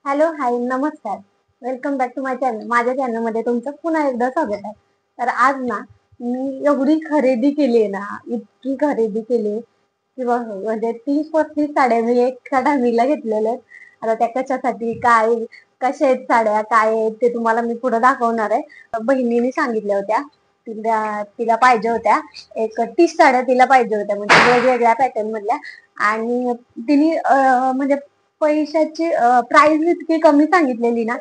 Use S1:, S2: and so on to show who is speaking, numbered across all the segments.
S1: Hello, hi, नमस्कार. Welcome back to my channel. माझ्या चॅनलमध्ये तुमचं पुन्हा एकदा स्वागत आहे. तर आज ना मी एवढी खरेदी केली ना, इतकी खरेदी केली की म्हणजे 30-35 साड्या मी एका टायमिंगला घेतलेल्या आहेत. आता त्या कशासाठी, काय, कशा आहेत साड्या, काय आहेत ते तुम्हाला मी पुढे दाखवणार आहे. बहिणीने सांगितल्या होत्या. तिला तिला पाहिजे होत्या. एक 30 साड्या तिला पाहिजे होत्या म्हणजे वेगवेगळ्या पॅटर्न मधल्या. आणि तिने म्हणजे पैशाची प्राइस इतकी कमी सांगितलेली ना,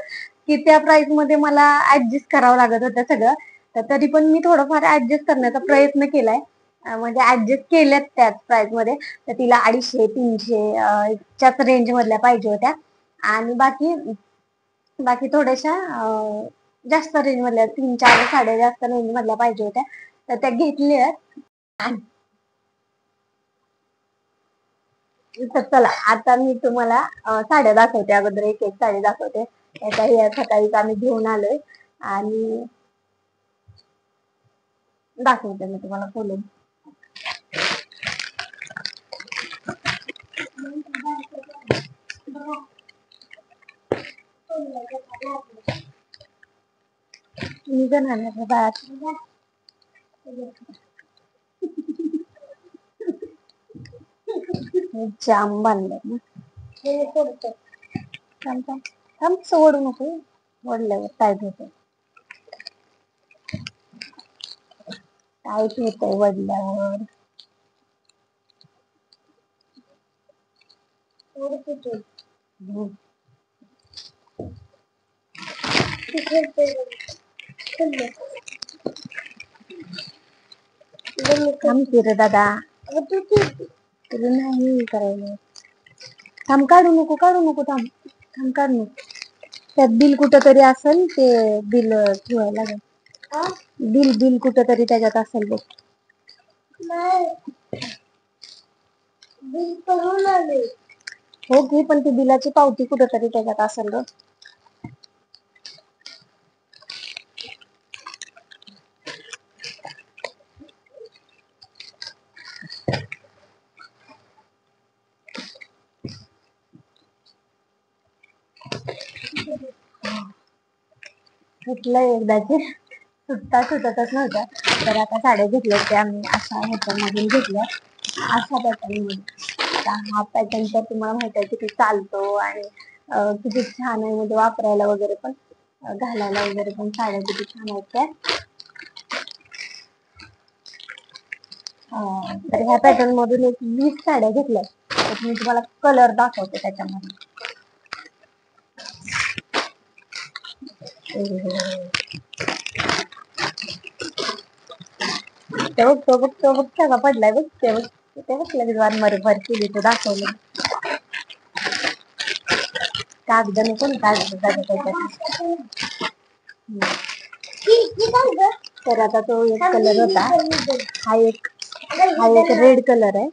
S1: की त्या प्राइस मध्ये मला ऍडजस्ट करावं लागत होतं सगळं. तर तरी पण मी थोडंफार ऍडजस्ट करण्याचा प्रयत्न केलाय. म्हणजे ऍडजस्ट केल्यात त्याच प्राइस मध्ये. तर तिला 250-300 च्याच रेंज मधल्या पाहिजे होत्या. आणि बाकी बाकी थोड्याशा जास्त रेंज मधल्या 3-4 साड्या जास्त रेंज मधल्या पाहिजे होत्या. तर त्या घेतल्या. तर चला आता मी तुम्हाला साड्या दाखवते. अगोदर एक एक साडी दाखवते. आता या सकाळीच आम्ही घेऊन आलोय आणि दाखवते मी तुम्हाला खोलून. निघन आणण्याच्या बाळात जाम बांधलं ना. थांब थांब थांब, सोडू नको. ओढल्यावर टाईट होत. टाईट होतंय वडल्यावर. हम्म. थांब की रे दादा. तुला नाही करायला. थांब, काढू नको, काढू नको, थांब थांब, काढू नको. त्यात बिल कुठं तरी असेल, ते बिल ठेवायला लागेल. बिल बिल कुठं तरी त्याच्यात असेल बघ. बिल करून आले. हो की, पण ती बिलाची पावती कुठं तरी त्याच्यात असेल ग. सुटलं एकदाची. सुटतच नव्हत्या. तर आता साड्या घेतल्या त्या आम्ही अशा ह्याच्यामधून घेतल्या. अशा पॅटर्न मध्ये. हा पॅटर्न तर तुम्हाला माहित आहे किती चालतो आणि किती छान आहे. म्हणजे वापरायला वगैरे पण, घालायला वगैरे पण साड्या किती छान आहेत त्या. तर ह्या पॅटर्न मधून एक 20 साड्या घेतल्या. तर मी तुम्हाला कलर दाखवते त्याच्यामध्ये. ते बघ, तो बघ, तो बघ सगळा पडलाय बघ. ते बघ, ते बघ लगेच वार मरभर केली तो दाखवलं. कागद नको ना, कागद त्याच्यात. तर आता तो एक कलर होता. हा एक रेड कलर आहे.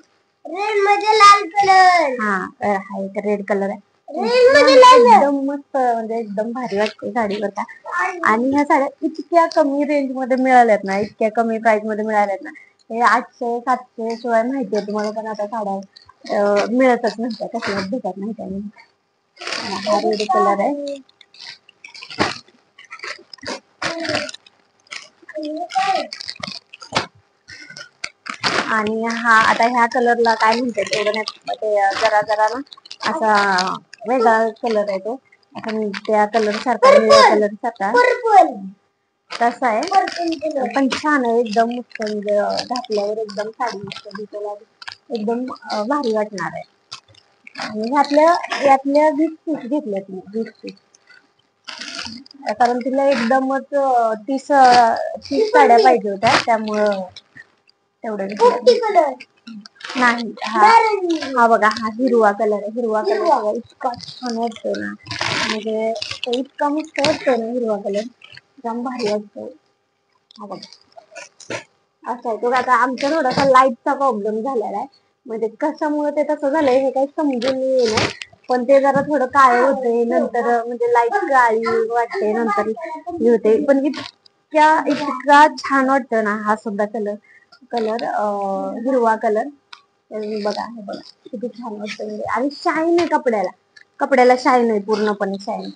S1: रेड मध्ये लाल कलर. हा एक रेड कलर आहे. एकदम मस्त, म्हणजे एकदम भारी वाटते साडीवर का. आणि ह्या साड्या इतक्या कमी रेंज मध्ये मिळाल्यात ना, इतक्या कमी प्राइस मध्ये मिळाल्यात ना. हे 800-700 शिवाय माहितीये तुम्हाला, पण आता साड्या मिळतच नसत्या, कसल्याच भेटत नाही त्याने. हा रेड कलर आहे. आणि हा आता ह्या कलरला काय म्हणतात एवढं नाही, ते जरा जरा ना असा वेगळा कलर आहे तो. आता त्या कलर सारखा, कलर सारखा तसा आहे. पण छान आहे एकदम मस्त. म्हणजे घातल्यावर एकदम साडी मस्त दिसायला, एकदम भारी वाटणार आहे. आणि यातल्या 20 पीस घेतल्यात मी, 20 पीस. कारण तिला एकदमच 30 साड्या पाहिजे होत्या, त्यामुळं तेवढं नाही. हा बघा, हा हिरवा कलर आहे. हिरवा कलर इतका छान वाटतोय ना, म्हणजे इतका मस्त वाटतोय ना हिरवा कलर, एकदम भारी वाटतोय. हा बघा, असं आहे तो. आता आमचा थोडासा लाईटचा प्रॉब्लेम झालेला आहे. म्हणजे कशामुळे ते तसं झालंय हे काही समजून येईल, पण ते जरा थोडं काळ होते नंतर, म्हणजे लाईट काळी वाटते नंतर होते. पण इतका छान वाटतो ना हा सुद्धा कलर. हिरवा कलर. बघा, हे बघा किती छान वाटतं. म्हणजे आणि शाईन आहे कपड्याला. कपड्याला शाईन आहे, पूर्णपणे शाईन.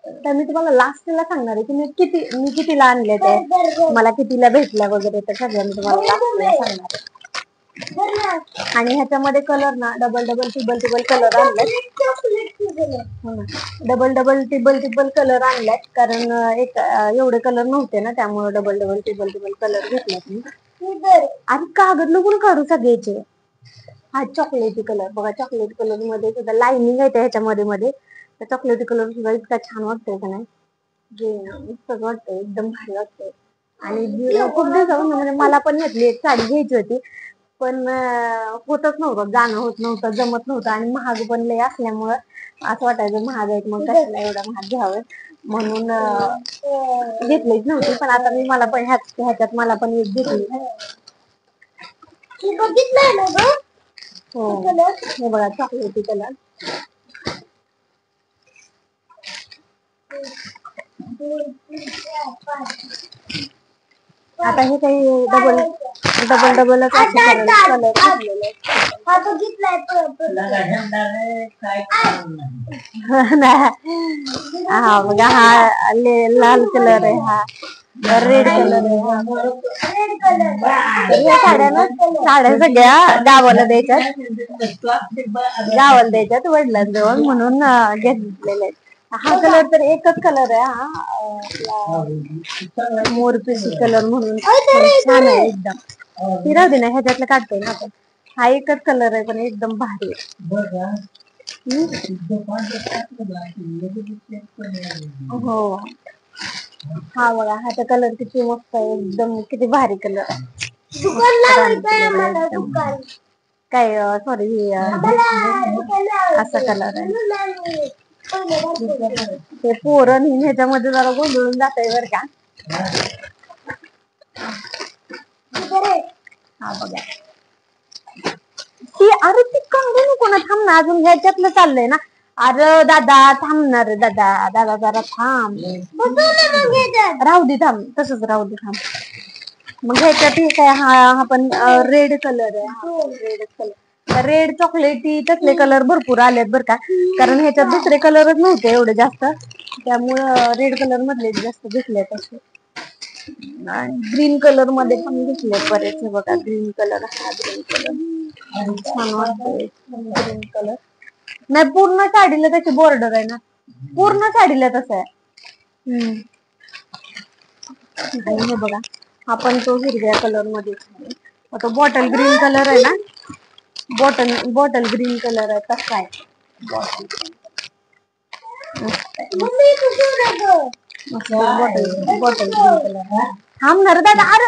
S1: तर मी तुम्हाला लास्टला सांगणार आहे की मी कितीला आणले ते, मला कितीला भेटल्या वगैरे, तर सगळं मी तुम्हाला लास्टला सांगणार आहे. आणि ह्याच्यामध्ये कलर ना डबल डबल टिबल कलर आणलाय. डबल डबल टिबल कलर आणलाय, कारण एक एवढे कलर नव्हते ना, त्यामुळे डबल डबल टिबल कलर घेतलात मी. आणि कागद नको काढू सगळ्याचे. हा चॉकलेटी कलर बघा, चॉकलेटी कलर मध्ये सुद्धा लाइनिंग आहे ह्याच्यामध्ये मध्ये. तर चॉकलेटी कलर सुद्धा इतका छान वाटतोय का नाही, जे मस्त वाटतंय, एकदम भारी वाटतंय. आणि खूप दिवसापासून म्हणजे मला पण घेतली एक साडी घ्यायची होती, पण होतच नव्हतं, जाणं होत नव्हतं, जमत नव्हतं. आणि महाग पण लय असल्यामुळं असं वाटायचं महाग आहेत, मग कशाला एवढं महाग घ्यावं, म्हणून घेतलीच नव्हती. पण आता मी मला पण ह्याच्यात मला पण एक घेतली. हो, हे बघा चॉकलेटी कलर. आता हे काही डबल डबलच कलर घेतलेले. हा बघा, हा लाल कलर आहे, हा रेड कलर आहे. या साड्या सगळ्या गावाला द्यायच्यात वडिलांजवळ, म्हणून घेतलेले. हा कलर तर एकच कलर आहे, हा मोरपिसी कलर म्हणून छान आहे एकदम. ही राहू दे ना, ह्याच्यातलं काढतोय ना आपण. हा एकच कलर आहे, पण एकदम भारी आहे. हो, हा बघा, ह्याचा कलर किती मस्त आहे एकदम, किती भारी कलर आहे. काय सॉरी, असा कलर आहे. ते पोरण ह्याच्यामध्ये जरा गोंधळून जात आहे बर का. हा बघा, ती अरे ती काढू नको ना, थांब ना, अजून ह्याच्यातलं चाललंय ना. अरे दादा थांबणार, दादा जरा थांब, राहू दे, थांब तसंच राहू दे, थांब. मग ह्याच्यात काय, हा पण रेड कलर आहे, रेड कलर, रेड चॉकलेटी तसले कलर भरपूर आलेत बर का, कारण ह्याच्यात दुसरे कलरच नव्हते एवढे जास्त, त्यामुळं रेड कलर मधले जास्त घेतले तसे. ग्रीन कलर मध्ये पण घेतले बरेच, बघा ग्रीन कलर, हा ग्रीन कलर छान वाटतोय. ग्रीन कलर नाही, पूर्ण साडीला त्याची बॉर्डर आहे ना, पूर्ण साडीला तसं आहे. आणि हे बघा, आपण तो हिरव्या कलर मध्ये, तो बॉटल ग्रीन कलर आहे ना, बॉटल ग्रीन कलर आहे तसा आहे. Bottle green colour. थांबणार दादा, अरे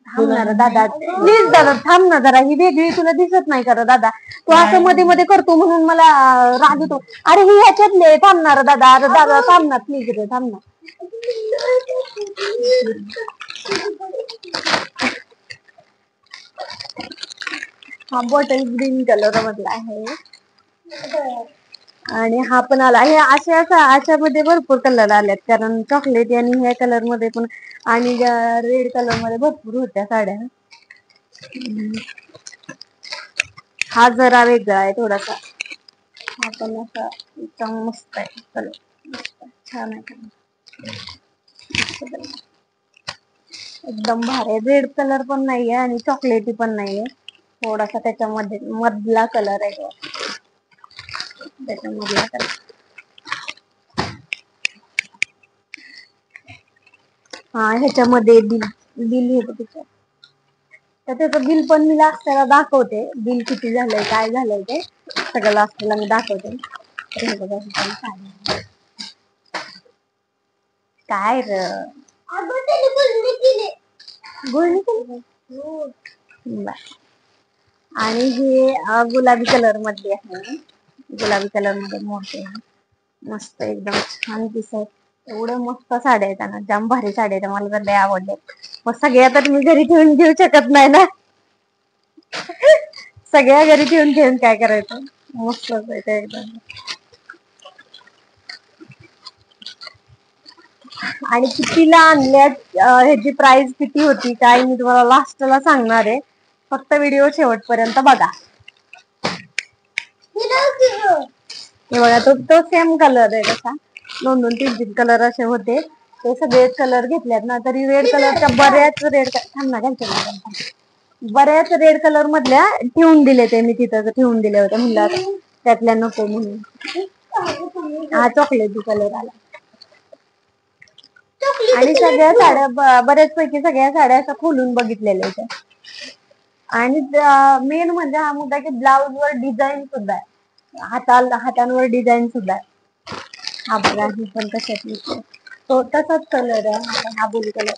S1: थांबणार दादा, प्लीज दादा थांब ना जरा, ही वेगळी तुला दिसत नाही का दादा, तू असं मध्ये मध्ये करतो म्हणून मला राग येतो. अरे ही ह्याच्यातले, थांबणार दादा, अरे दादा थांबणार प्लीज रे, थांबणार. हा बॉटल ग्रीन कलर मधला आहे. आणि हा पण आला, हे अशामध्ये भरपूर कलर आलेत, कारण चॉकलेटी आणि ह्या कलर मध्ये पण, आणि रेड कलर मध्ये भरपूर होत्या साड्या. हा जरा वेगळा आहे थोडासा, हा पण असा एकदम मस्त आहे कलर, छान आहे, एकदम भारी. रेड कलर पण नाहीये आणि चॉकलेटी पण नाहीये, थोडासा त्याच्यामध्ये मधला कलर आहे, त्याच्यामधला कलर. हा ह्याच्यामध्ये बिल हे त्याच्यात, तर त्याचं बिल पण मी लास्टला दाखवते, बिल किती झालंय काय झालंय ते सगळं लास्टला मी दाखवते. काय र गुळणी केली. आणि हे गुलाबी कलर मध्ये आहे, गुलाबी कलर मध्ये मोठे मस्त एकदम छान दिसत. एवढं मस्त साड्या आहेत ना, जाम भारी साड्या आहेत, मला तर लय आवडले. मग सगळ्या तर मी घरी ठेवून घेऊ शकत नाही ना, सगळ्या घरी ठेवून काय करायचं, मस्त आहे ते एकदम. आणि कितीला आणल्यात, ह्याची प्राइस किती होती काय, मी तुम्हाला लास्टला सांगणार आहे, फक्त व्हिडिओ शेवटपर्यंत बघा. हे बघा तो तो सेम कलर आहे तसा, 2-2 3-3 कलर असे होते. ते सगळे कलर घेतल्यात ना, तरी रेड कलरच्या बऱ्याच बऱ्याच रेड कलर मधल्या ठेवून दिले ते मी तिथं ठेवून दिले होते. म्हणलं आता त्यातल्या नको म्हणून. हा चॉकलेटी कलर आला. आणि सगळ्या साड्या बऱ्याचपैकी सगळ्या साड्या अशा खोलून बघितलेल्या होत्या. आणि मेन म्हणजे हा मुद्दा की ब्लाउज वर डिझाईन सुद्धा आहे, हातांवर डिझाईन सुद्धा आहे. हा बघा ही पण कशाची तो तसाच कलर आहे, हा ब्लू कलर.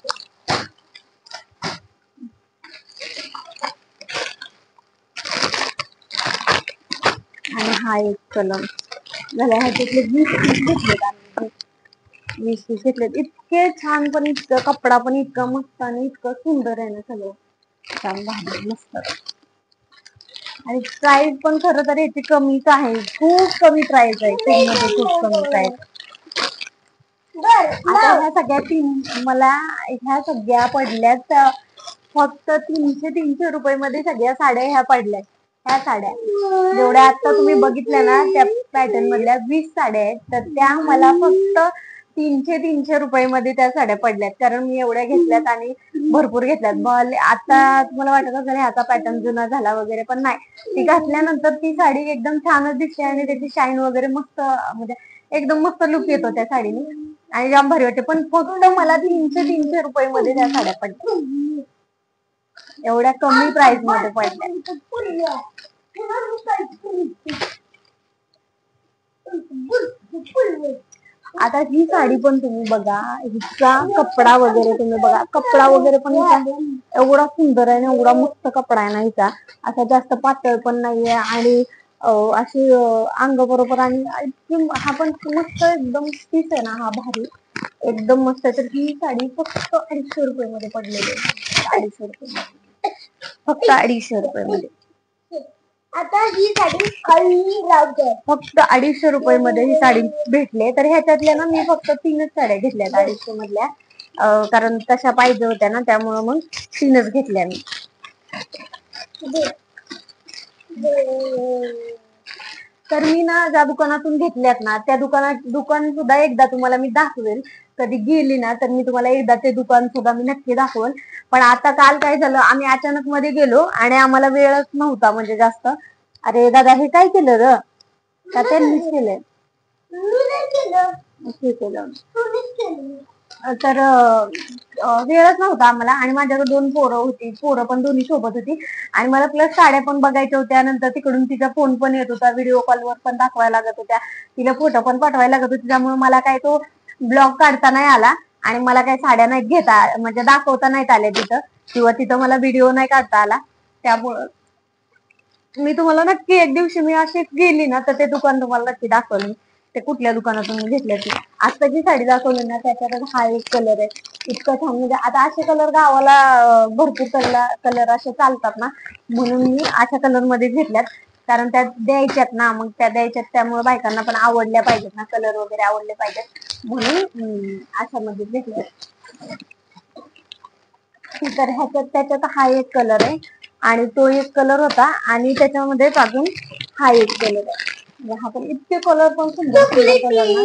S1: आणि हा एक कलर झाला. ह्याच्यातले 20 पीस घेतलेत आम्ही, 20 पीस घेतलेत. इतके छान, पण इतकं कपडा पण इतका मस्त आणि इतकं सुंदर आहे ना सगळं, छान भारी मस्त. आणि प्राइस पण खरं तर याची कमीच आहे, खूप कमी प्राइस आहे, खूप कमी प्राइस. आता ह्या सगळ्या मला ह्या सगळ्या पडल्यात फक्त 300 रुपये मध्ये सगळ्या साड्या ह्या पडल्यात. ह्या साड्या जेवढ्या आता तुम्ही बघितल्या ना त्या पॅटर्न मधल्या 20 साड्या आहेत, तर त्या मला फक्त 300 रुपये मध्ये त्या साड्या पडल्यात. कारण मी एवढ्या घेतल्यात आणि भरपूर घेतल्यात. आता तुम्हाला वाटत असेल ह्याचा पॅटर्न जुना झाला वगैरे, पण नाही, ती घातल्यानंतर ती साडी एकदम छानच दिसते आणि त्याची शाईन वगैरे मस्त, म्हणजे एकदम मस्त लुक येतो त्या साडीने आणि जाम भारी वाटते. पण फक्त मला 300 रुपये मध्ये त्या साड्या पडल्या, एवढ्या कमी प्राइस मध्ये पडल्या. आता ही साडी पण तुम्ही बघा, हिचा कपडा वगैरे तुम्ही बघा, कपडा वगैरे पण हिचा एवढा सुंदर आहे ना, एवढा मस्त कपडा आहे ना हिचा. असा जास्त पातळ पण नाहीये आणि अशी अंग बरोबर, आणि हा पण मस्त एकदम पीस आहे ना, हा भारी एकदम मस्त आहे. तर ही साडी फक्त 250 रुपये मध्ये पडलेली आहे, 250 रुपये, फक्त 250 रुपये मध्ये. आता ही साडी फक्त 250 रुपये मध्ये ही साडी भेटले. तर ह्याच्यातल्या ना मी फक्त 3च साड्या घेतल्या 250 मधल्या, कारण तशा पाहिजे होत्या ना, त्यामुळे मग 3च घेतल्या मी. तर मी ना ज्या दुकानातून घेतल्यात ना, त्या दुकान सुद्धा एकदा तुम्हाला मी दाखवेल. कधी गेली ना तर मी तुम्हाला एकदा ते दुकान सुद्धा मी नक्की दाखवेल. पण आता काल काय झालं, आम्ही अचानक मध्ये गेलो आणि आम्हाला वेळच नव्हता म्हणजे जास्त. अरे दादा हे काय केलं र, का त्यांनीच केलंय? तर वेळच नव्हता आम्हाला, आणि माझ्याकडे 2 पोरं होती, पोरं पण दोन्ही सोबत होती, आणि मला प्लस साड्या पण बघायच्या होत्या. नंतर तिकडून तिचा फोन पण येत होता, व्हिडिओ कॉलवर पण दाखवायला लागत होत्या, तिला फोटो पण पाठवायला लागत होती. त्यामुळे मला काय तो ब्लॉग काढता नाही आला आणि मला काही साड्या नाही घेता म्हणजे दाखवता नाहीत आल्या तिथं, किंवा तिथं मला व्हिडिओ नाही काढता आला. त्यामुळं मी तुम्हाला नक्की एक दिवशी मी अशी गेली ना तर ते दुकान तुम्हाला नक्की दाखवलं, ते कुठल्या दुकानातून मी घेतल्या. ती आता जी साडी दाखवली ना त्याच्यात हा एक कलर आहे, इतकं छान. म्हणजे आता असे कलर गावाला भरपूर कलर असे चालतात ना, म्हणून मी अशा कलर मध्ये घेतल्यात. कारण त्या द्यायच्यात ना, मग त्या द्यायच्यात, त्यामुळे बायकांना पण आवडल्या पाहिजेत ना, कलर वगैरे आवडले पाहिजेत, म्हणून अशा मध्ये घेतल्यात. तर ह्याच्यात त्याच्यात हा एक कलर आहे आणि तो एक कलर होता, आणि त्याच्यामध्येच अजून हा एक कलर आहे. हा पण इतके कलर पण सुंदर कलर ना,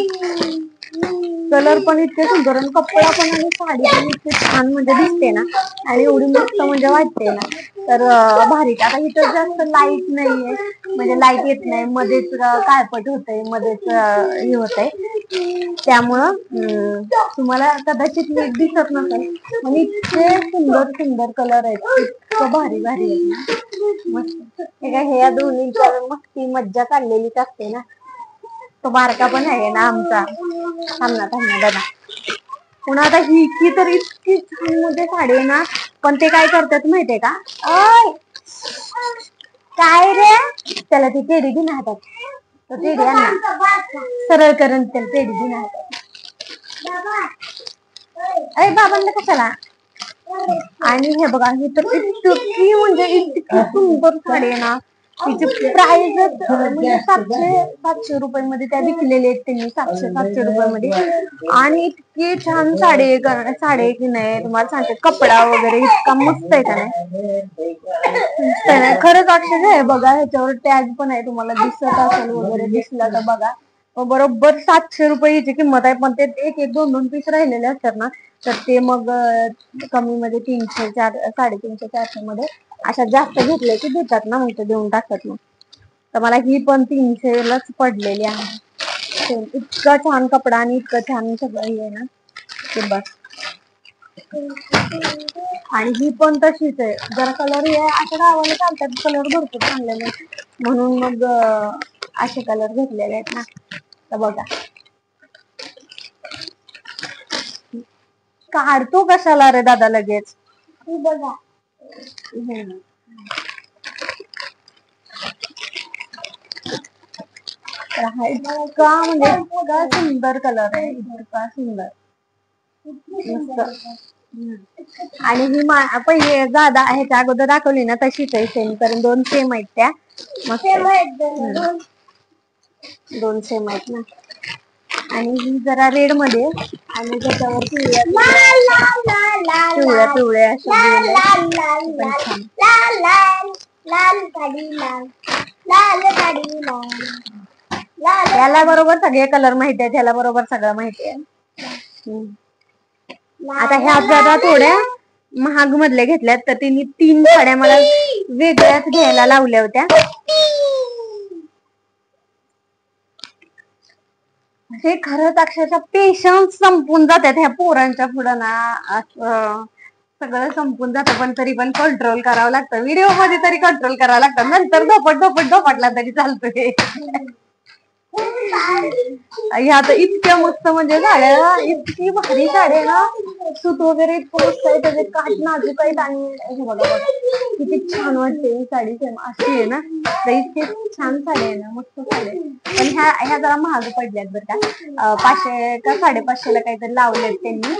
S1: कलर पण इतके सुंदर आणि कपडा पण आणि साडी पण इतकी छान म्हणजे दिसते ना, आणि एवढी मस्त म्हणजे वाटते ना, तर भारी. आता इथं जास्त लाईट नाहीये, म्हणजे लाईट येत नाही, मध्येच काळपट होतंय, मध्येच हे होतंय, त्यामुळं तुम्हाला कदाचित नीट दिसत नसेल, पण इतके सुंदर सुंदर कलर आहेत, इतकं भारी भारी आहे मस्त. हे या दोन्हींच्या मस्ती मज्जा चाललेलीच असते ना. तो बारका पण आहे ना आमचा, थांबना दादा. पुन्हा आता ही तर इतकी छान मध्ये साडी आहे ना, पण ते काय करतात माहितीये का, ओय काय रे, त्याला ती टेडी घेऊन हातात, तो टेडी आण ना, सरळ करून त्याला टेडी घेऊन हातात. अरे बाबांना कशाला. आणि हे बघा, ही तर इतकी म्हणजे इतकी सुंदर साडी आहे ना, तिची प्राइसच म्हणजे 700 रुपये मध्ये त्या विकलेले आहेत त्यांनी, 700 रुपये मध्ये. आणि इतकी छान साडी आहे की नाही तुम्हाला सांगते, कपडा वगैरे इतका मस्त आहे का नाही, खरंच अक्षरशः आहे बघा. ह्याच्यावर टॅग पण आहे, तुम्हाला दिसत असेल वगैरे, दिसला तर बघा. बरोबर 700 रुपये याची किंमत आहे. पण ते एक एक दोन दोन पीस राहिलेले असतात ना, तर ते मग कमी मध्ये 300 350 400 मध्ये अशा जास्त घेतले की देतात ना, मग ते देऊन टाकतात मग. तर मला ही पण 300 लाच पडलेली आहे. इतका छान कपडा आणि इतकं छान सगळं आहे ना ते बस. आणि ही पण तशीच आहे, जरा कलर हे अशा गावाला चालतात कलर भरपूर चांगले म्हणून मग असे कलर घेतलेले आहेत ना. तर बघा काढतो कशाला रे दादा लगेच. बघा इतका म्हणजे इतका सुंदर कलर आहे, इतका सुंदर. आणि ही पहिले दादा ह्याच्या अगोदर दाखवली ना तशीच आहे सेम, कारण 2 सेम आहेत त्या. दोन सेम आहेत ना. आणि ही जरा रेड मध्ये आणि त्याच्यावर पिवळ्या पिवळ्या याला बरोबर सगळे कलर माहिती आहेत, ह्याला बरोबर सगळं माहिती आहे. आता ह्या जरा थोड्या महाग मधल्या घेतल्यात, तर तिने 3 साड्या मला वेगळ्याच घ्यायला लावल्या होत्या. हे खरंच अक्षरशः पेशन्स संपून जातात ह्या पोरांच्या पुढं ना. सगळं संपून जातं, पण तरी पण कंट्रोल करावं लागतं. व्हिडिओ मध्ये तरी कंट्रोल करावं लागतं, नंतर धोपटला तरी चालतोय. ह्या तर इतक्या मस्त म्हणजे साड्या, इतकी भारी साडी ना, सूत वगैरे इतकं मस्त आहे, त्याचे काठ नाजूक आहेत. आणि हे बघा बघा किती छान वाटते ही साडी, अशी आहे ना, तर इतकी छान साडी आहे ना, मस्त साडी आहे. पण ह्या जरा महाग पडल्यात बरं का, 500 का 550 ला काहीतरी लावलेत त्यांनी,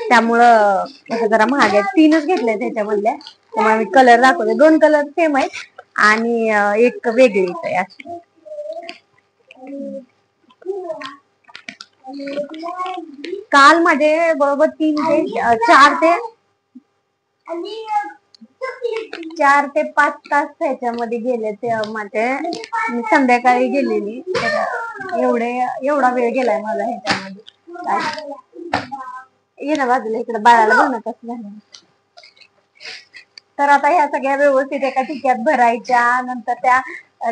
S1: त्यामुळं जरा महाग आहेत. 3च घेतले त्याच्यामधल्या. त्यामुळे मी कलर दाखवते, 2 कलर सेम आहेत आणि एक वेगळीच आहे अशी. काल माझे बरोबर 4 ते 5 तास त्याच्यामध्ये गेले. ते माझे मी संध्याकाळी गेलेली, तर एवढा वेळ गेलाय माझा ह्याच्यामध्ये. ये ना बाजूला, इकडे बाळाला बनत असलं. तर आता ह्या सगळ्या व्यवस्थित एका ठिक्यात भरायच्या, नंतर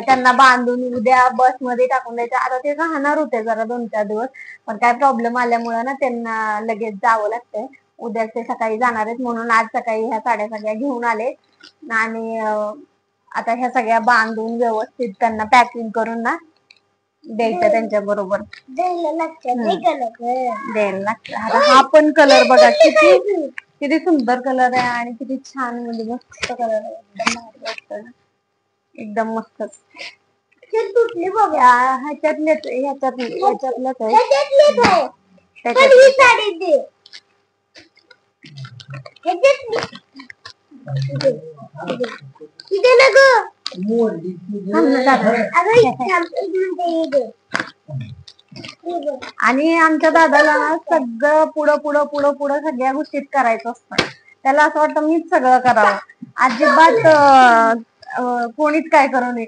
S1: त्यांना बांधून उद्या बसमध्ये टाकून द्यायच्या. आता ते राहणार होते जरा 2-4 दिवस, पण काय प्रॉब्लेम आल्यामुळे ना त्यांना लगेच जावं लागतंय. उद्या ते सकाळी जाणार आहेत, म्हणून आज सकाळी ह्या साड्या सगळ्या घेऊन आले. आणि आता ह्या सगळ्या बांधून व्यवस्थित त्यांना पॅकिंग करून ना द्यायचं त्यांच्या बरोबर. द्यायला लागतं. आता हा पण कलर बघा किती सुंदर कलर आहे आणि किती छान, म्हणजे मस्त कलर आहे, एकदम भारी वाटतं ना, एकदम मस्तच. तुटली बघा, ह्याच्यातलंच आहे. आणि आमच्या दादाला ना सगळं पुढं पुढं पुढं पुढं सगळ्या गोष्टीत करायचं असतं. त्याला असं वाटतं मीच सगळं करावं, अजिबात कोणीच काय करू नये.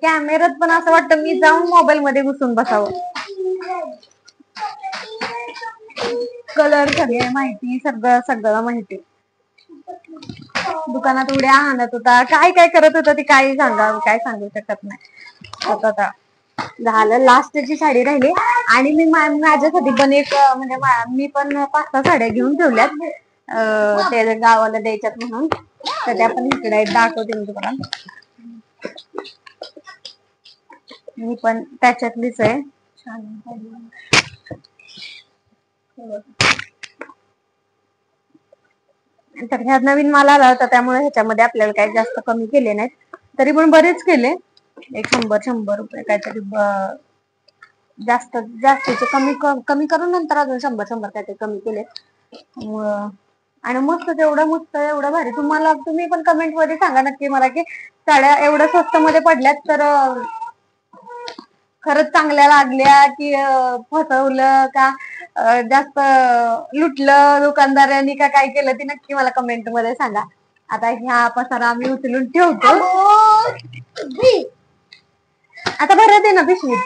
S1: कॅमेऱ्यात पण असं वाटतं मी जाऊन मोबाईल मध्ये घुसून बसावं. कलर सगळे माहिती, सगळं माहिती. दुकानात उड्या आणत होता, काय काय करत होता ते काय सांगू शकत नाही. आता झालं, लास्टची साडी राहिली. आणि मी माझ्यासाठी पण एक, म्हणजे मी पण 5-6 साड्या घेऊन ठेवल्यात, ते गावाला द्यायच्यात म्हणून. तर त्या पण इकडे दाखवते मी तुम्हाला. मी पण त्याच्यातलीच आहे. तर ह्या नवीन माल आला होता, त्यामुळे ह्याच्यामध्ये आपल्याला काही जास्त कमी केले नाहीत, तरी पण बरेच केले. एक 100 रुपये काहीतरी जास्तीचे कमी करून नंतर अजून 100 काहीतरी कमी केले. आणि मस्त, एवढं भारी. तुम्ही पण कमेंट मध्ये सांगा नक्की मला की साड्या एवढ्या स्वस्त मध्ये पडल्यात, तर खरंच चांगल्या लागल्या की फसवलं का, जास्त लुटलं दुकानदारांनी का काय केलं, ते नक्की मला कमेंट मध्ये सांगा. आता ह्या पसारा आम्ही उचलून ठेवतो. आता भरत आहे ना पिशवीत,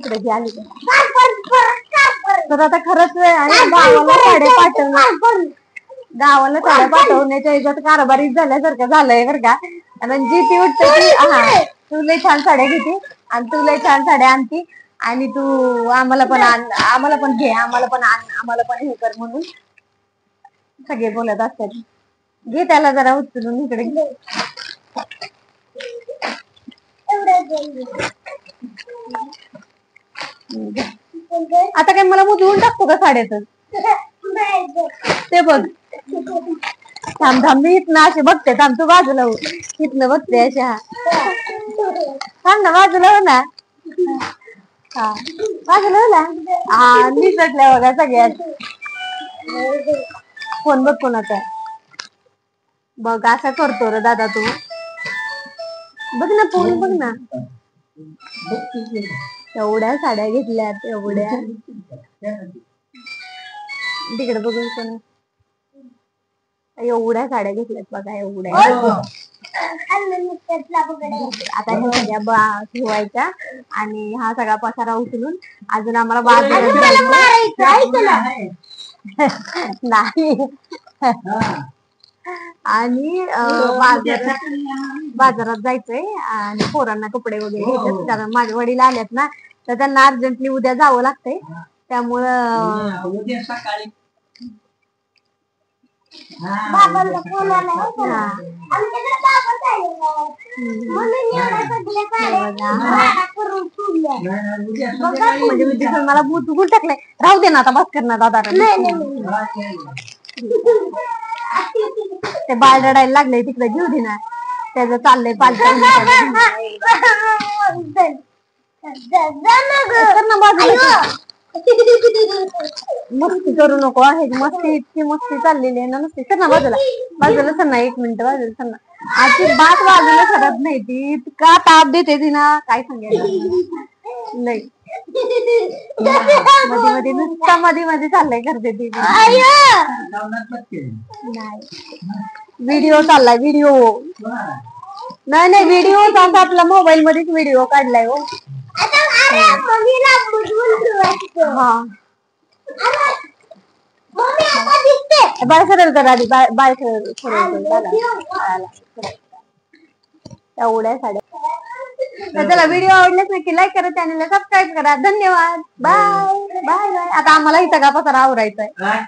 S1: इकडे जी आली तर आता खरंच गावाला साड्या पाठवणं गावाला साड्या पाठवण्याच्या ह्याच्यात कारभारीच झाल्यासारखं झालंय बरं का. कारण जी ती उठते ती हा तू लय छान साड्या घेते आणि तू लय छान साड्या आणती आणि तू आम्हाला पण आम्हाला पण घे आम्हाला पण आण आम्हाला पण हे कर म्हणून सगळे बोलत असतात. घे त्याला जरा उचलून इकडे घे. आता काय मला मुजवून टाकतो का साड्याच ते बघ. थांब थांब मी इथनं असे बघते थांब तू बाजूला हो इथनं बघते अशा थांब ना बाजूला हो ना हा बाजूला हो ना हा निसटल्या बघा सगळ्यात. फोन बघ कोणाचा बघ असा करतो रे दादा तू बघ ना फोन बघ ना. एवढ्या साड्या घेतल्यात एवढ्या तिकडे बघून कोण एवढ्या साड्या घेतल्यात बघा एवढ्या. आता ह्या सगळ्या ठेवायच्या आणि हा सगळा पसारा उचलून अजून आम्हाला बाजारात नाही आणि बाजारात जायचंय आणि पोरांना कपडे वगैरे घ्यायचे कारण माझे वडील आलेत ना तर त्यांना अर्जंटली उद्या जावं लागतंय त्यामुळं मला बुचकून टाकलंय. राहू दे ना आता बस करणार दादा ते बाळ रडायला लागलंय तिकडे घेऊ दे ना त्याचं चाललंय पालखी मस्ती करू नको आहे मस्ती इतकी मस्ती चाललेली आहे ना नुसती सर ना बाजूला बाजूला सर ना 1 मिनिट बाजूला सर ना आजची बात बाजूला सरत नाही ती इतका ताप देते ती ना काय सांगायचं नाही मध्ये मध्ये नुसता मध्ये मध्ये चाललंय करते ती व्हिडिओ चाललाय व्हिडिओ नाही नाही व्हिडिओ आता आपला मोबाईल मध्येच व्हिडिओ काढलाय हो. बाळ सरळ कर आधी बाळ एवढ्या साड्या. चला व्हिडिओ आवडल्यास नक्की लाईक करा चॅनलला सबस्क्राईब करा. धन्यवाद बाय बाय बाय. आता आम्हाला इथं का पसारा आवरायचा आहे.